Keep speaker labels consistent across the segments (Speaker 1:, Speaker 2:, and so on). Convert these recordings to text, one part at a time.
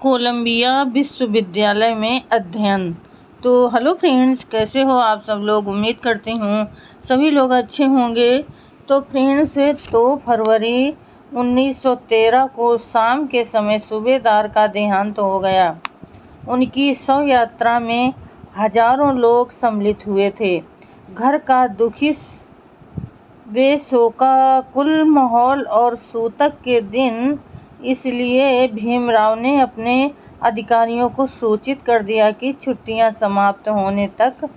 Speaker 1: Colombia विश्वविद्यालय में अध्ययन। तो हेलो फ्रेंड्स, कैसे हो आप सब लोग। उम्मीद करती हूँ सभी लोग अच्छे होंगे। तो फ्रेंड्स, 2 फरवरी 1913 को शाम के समय सूबेदार का देहांत हो गया। उनकी शव यात्रा में हजारों लोग सम्मिलित हुए थे। घर का दुखी बेशोकाकुल माहौल और सूतक के दिन, इसलिए भीमराव ने अपने अधिकारियों को सूचित कर दिया कि छुट्टियां समाप्त होने तक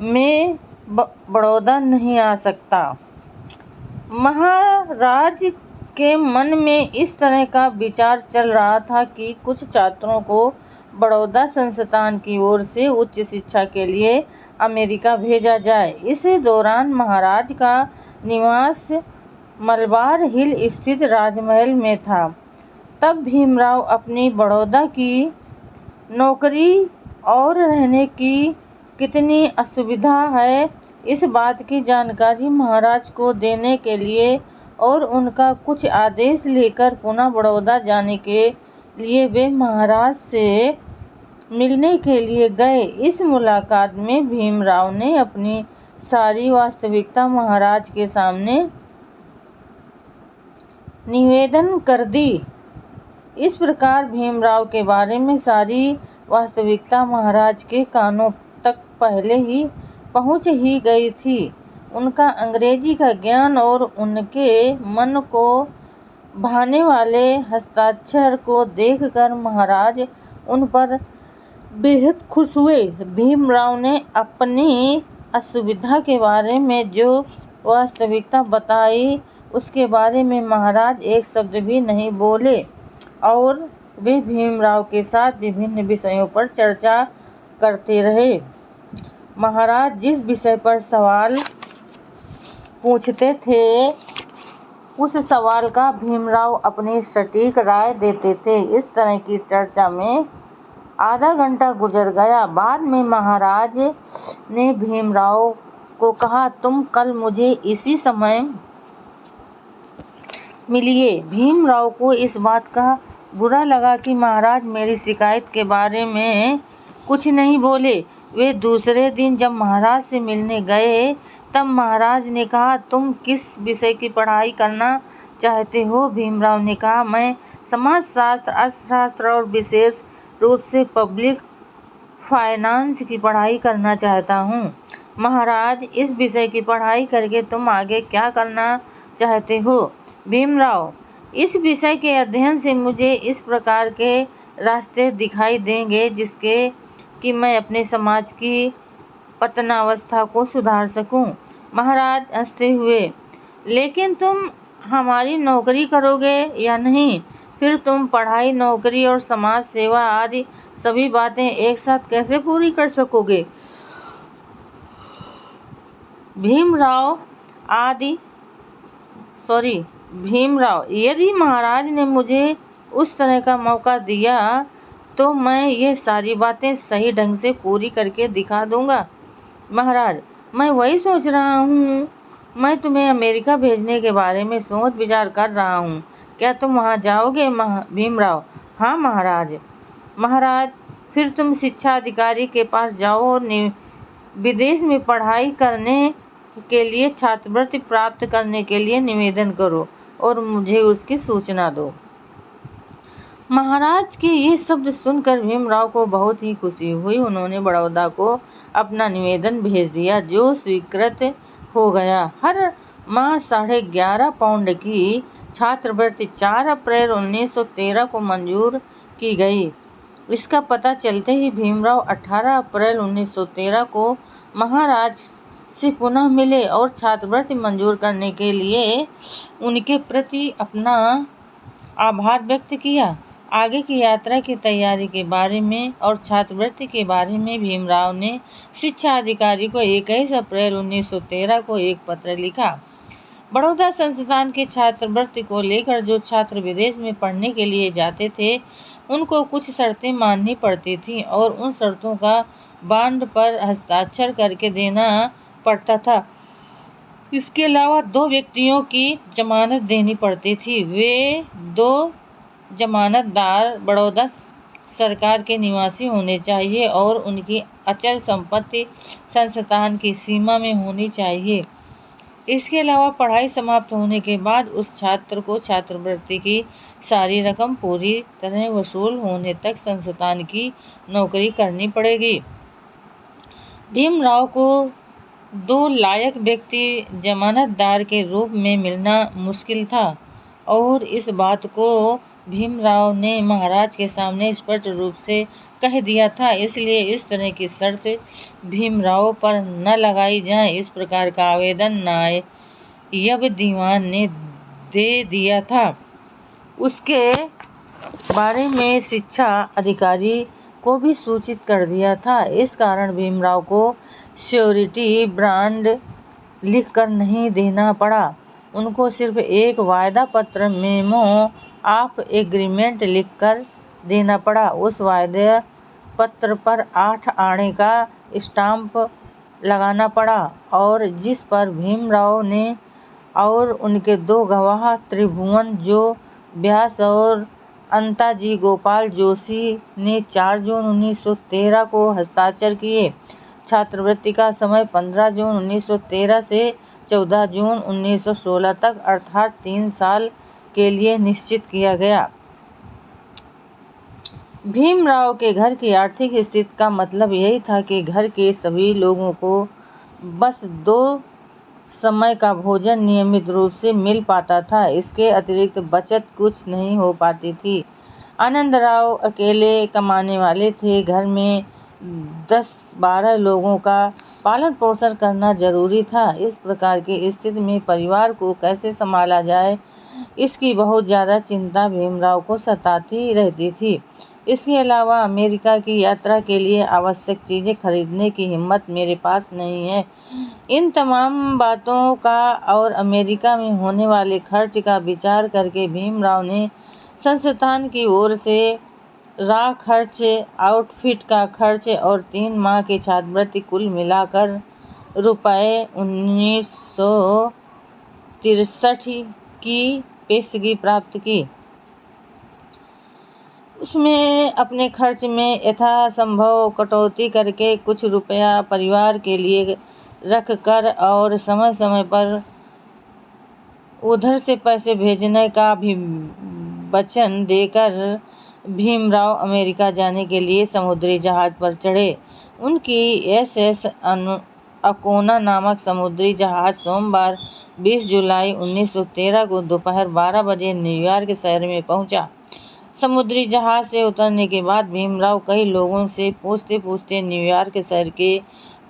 Speaker 1: मैं बड़ौदा नहीं आ सकता। महाराज के मन में इस तरह का विचार चल रहा था कि कुछ छात्रों को बड़ौदा संस्थान की ओर से उच्च शिक्षा के लिए अमेरिका भेजा जाए। इस दौरान महाराज का निवास मलबार हिल स्थित राजमहल में था। तब भीमराव अपनी बड़ौदा की नौकरी और रहने की कितनी असुविधा है, इस बात की जानकारी महाराज को देने के लिए और उनका कुछ आदेश लेकर पुनः बड़ौदा जाने के लिए वे महाराज से मिलने के लिए गए। इस मुलाकात में भीमराव ने अपनी सारी वास्तविकता महाराज के सामने निवेदन कर दी। इस प्रकार भीमराव के बारे में सारी वास्तविकता महाराज के कानों तक पहले ही पहुंच ही गई थी। उनका अंग्रेजी का ज्ञान और उनके मन को भाने वाले हस्ताक्षर को देखकर महाराज उन पर बेहद खुश हुए। भीमराव ने अपनी असुविधा के बारे में जो वास्तविकता बताई, उसके बारे में महाराज एक शब्द भी नहीं बोले और वे भीमराव के साथ विभिन्न विषयों पर चर्चा करते रहे। महाराज जिस विषय पर सवाल पूछते थे, उस सवाल का भीमराव अपनी सटीक राय देते थे। इस तरह की चर्चा में आधा घंटा गुजर गया। बाद में महाराज ने भीमराव को कहा, तुम कल मुझे इसी समय मिलिए। भीमराव को इस बात का बुरा लगा कि महाराज मेरी शिकायत के बारे में कुछ नहीं बोले। वे दूसरे दिन जब महाराज से मिलने गए, तब महाराज ने कहा, तुम किस विषय की पढ़ाई करना चाहते हो। भीमराव ने कहा, मैं समाजशास्त्र, अर्थशास्त्र और विशेष रूप से पब्लिक फाइनेंस की पढ़ाई करना चाहता हूँ। महाराज, इस विषय की पढ़ाई करके तुम आगे क्या करना चाहते हो। भीमराव, इस विषय के अध्ययन से मुझे इस प्रकार के रास्ते दिखाई देंगे जिसके कि मैं अपने समाज की पतनावस्था को सुधार सकूं। महाराज हंसते हुए, लेकिन तुम हमारी नौकरी करोगे या नहीं। फिर तुम पढ़ाई, नौकरी और समाज सेवा आदि सभी बातें एक साथ कैसे पूरी कर सकोगे। भीमराव, यदि महाराज ने मुझे उस तरह का मौका दिया तो मैं ये सारी बातें सही ढंग से पूरी करके दिखा दूंगा। महाराज, मैं वही सोच रहा हूँ। मैं तुम्हें अमेरिका भेजने के बारे में सोच विचार कर रहा हूँ। क्या तुम वहाँ जाओगे। भीमराव, हाँ महाराज। महाराज, फिर तुम शिक्षा अधिकारी के पास जाओ और विदेश में पढ़ाई करने के लिए छात्रवृत्ति प्राप्त करने के लिए निवेदन करो और मुझे उसकी सूचना दो। महाराज के ये शब्द सुनकर भीमराव को बहुत ही खुशी हुई। उन्होंने बड़ौदा को अपना निवेदन भेज दिया, जो स्वीकृत हो गया। हर माह 11.5 पाउंड की छात्रवृत्ति 4 अप्रैल 1913 को मंजूर की गई। इसका पता चलते ही भीमराव 18 अप्रैल 1913 को महाराज से पुनः मिले और छात्रवृत्ति मंजूर करने के लिए उनके प्रति अपना आभार व्यक्त किया। आगे की यात्रा की तैयारी के बारे में और छात्रवृत्ति के बारे में भीमराव ने शिक्षा अधिकारी को 21 अप्रैल 1913 को एक पत्र लिखा। बड़ौदा संस्थान के छात्रवृत्ति को लेकर जो छात्र विदेश में पढ़ने के लिए जाते थे, उनको कुछ शर्तें माननी पड़ती थीं और उन शर्तों का बॉन्ड पर हस्ताक्षर करके देना पड़ता था। इसके अलावा 2 व्यक्तियों की जमानत देनी पड़ती थी। वे 2 जमानतदार बड़ौदा सरकार के निवासी होने चाहिए और उनकी अचल संपत्ति संस्थान की सीमा में होनी चाहिए। इसके अलावा पढ़ाई समाप्त होने के बाद उस छात्र को छात्रवृत्ति की सारी रकम पूरी तरह वसूल होने तक संस्थान की नौकरी करनी पड़ेगी। भीमराव को 2 लायक व्यक्ति जमानतदार के रूप में मिलना मुश्किल था और इस बात को भीमराव ने महाराज के सामने स्पष्ट रूप से कह दिया था। इसलिए इस तरह की शर्त भीमराव पर न लगाई जाए, इस प्रकार का आवेदन नायब दीवान ने दे दिया था। उसके बारे में शिक्षा अधिकारी को भी सूचित कर दिया था। इस कारण भीमराव को श्योरिटी बॉन्ड लिखकर नहीं देना पड़ा। उनको सिर्फ एक वायदा पत्र मेमो ऑफ एग्रीमेंट लिखकर देना पड़ा। उस वायदा पत्र पर 8 आने का स्टाम्प लगाना पड़ा और जिस पर भीमराव ने और उनके 2 गवाह त्रिभुवन जो व्यास और अंताजी गोपाल जोशी ने 4 जून 1913 को हस्ताक्षर किए। छात्रवृत्ति का समय 15 जून 1913 से 14 जून 1916 तक अर्थात 3 साल के लिए निश्चित किया गया। भीमराव के घर की आर्थिक स्थिति का मतलब यही था कि घर के सभी लोगों को बस 2 समय का भोजन नियमित रूप से मिल पाता था। इसके अतिरिक्त बचत कुछ नहीं हो पाती थी। आनंदराव अकेले कमाने वाले थे। घर में 10-12 लोगों का पालन पोषण करना जरूरी था। इस प्रकार की स्थिति में परिवार को कैसे संभाला जाए, इसकी बहुत ज़्यादा चिंता भीमराव को सताती रहती थी। इसके अलावा अमेरिका की यात्रा के लिए आवश्यक चीज़ें खरीदने की हिम्मत मेरे पास नहीं है। इन तमाम बातों का और अमेरिका में होने वाले खर्च का विचार करके भीमराव ने संस्थान की ओर से राह खर्च, आउटफिट का खर्च और 3 माह की छात्रवृत्ति कुल मिलाकर रुपये 1963 की पेशगी प्राप्त की। उसमें अपने खर्च में यथासंभव कटौती करके कुछ रुपया परिवार के लिए रख कर और समय समय पर उधर से पैसे भेजने का भी वचन देकर भीमराव अमेरिका जाने के लिए समुद्री जहाज पर चढ़े। उनकी SS अकोना नामक समुद्री जहाज सोमवार 20 जुलाई 1913 को दोपहर 12 बजे न्यूयॉर्क शहर में पहुंचा। समुद्री जहाज से उतरने के बाद भीमराव कई लोगों से पूछते पूछते न्यूयॉर्क शहर के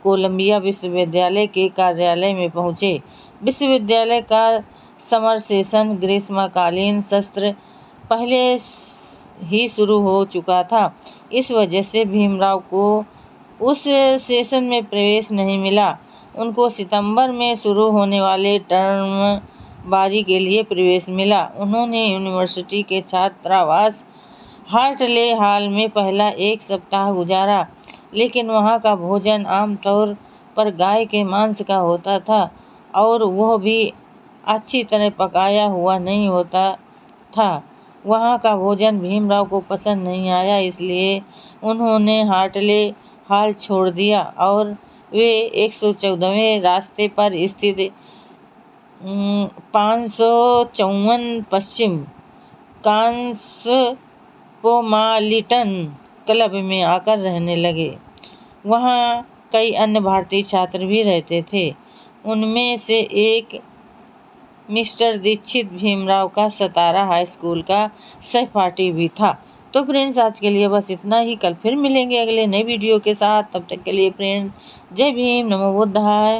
Speaker 1: कोलंबिया विश्वविद्यालय के कार्यालय में पहुंचे। विश्वविद्यालय का समर सेशन, ग्रीष्मकालीन सत्र पहले ही शुरू हो चुका था। इस वजह से भीमराव को उस सेशन में प्रवेश नहीं मिला। उनको सितंबर में शुरू होने वाले टर्म बारी के लिए प्रवेश मिला। उन्होंने यूनिवर्सिटी के छात्रावास हार्टले हॉल में पहला 1 सप्ताह गुजारा, लेकिन वहाँ का भोजन आमतौर पर गाय के मांस का होता था और वह भी अच्छी तरह पकाया हुआ नहीं होता था। वहाँ का भोजन भीमराव को पसंद नहीं आया, इसलिए उन्होंने हार्टले हॉल छोड़ दिया और वे 114वें रास्ते पर स्थित 554 पश्चिम कॉस्मोपॉलिटन क्लब में आकर रहने लगे। वहाँ कई अन्य भारतीय छात्र भी रहते थे। उनमें से एक मिस्टर दीक्षित भीमराव का सतारा हाई स्कूल का सहपाठी भी था। तो फ्रेंड्स, आज के लिए बस इतना ही। कल फिर मिलेंगे अगले नए वीडियो के साथ। तब तक के लिए फ्रेंड्स, जय भीम, नमो बुद्धाय।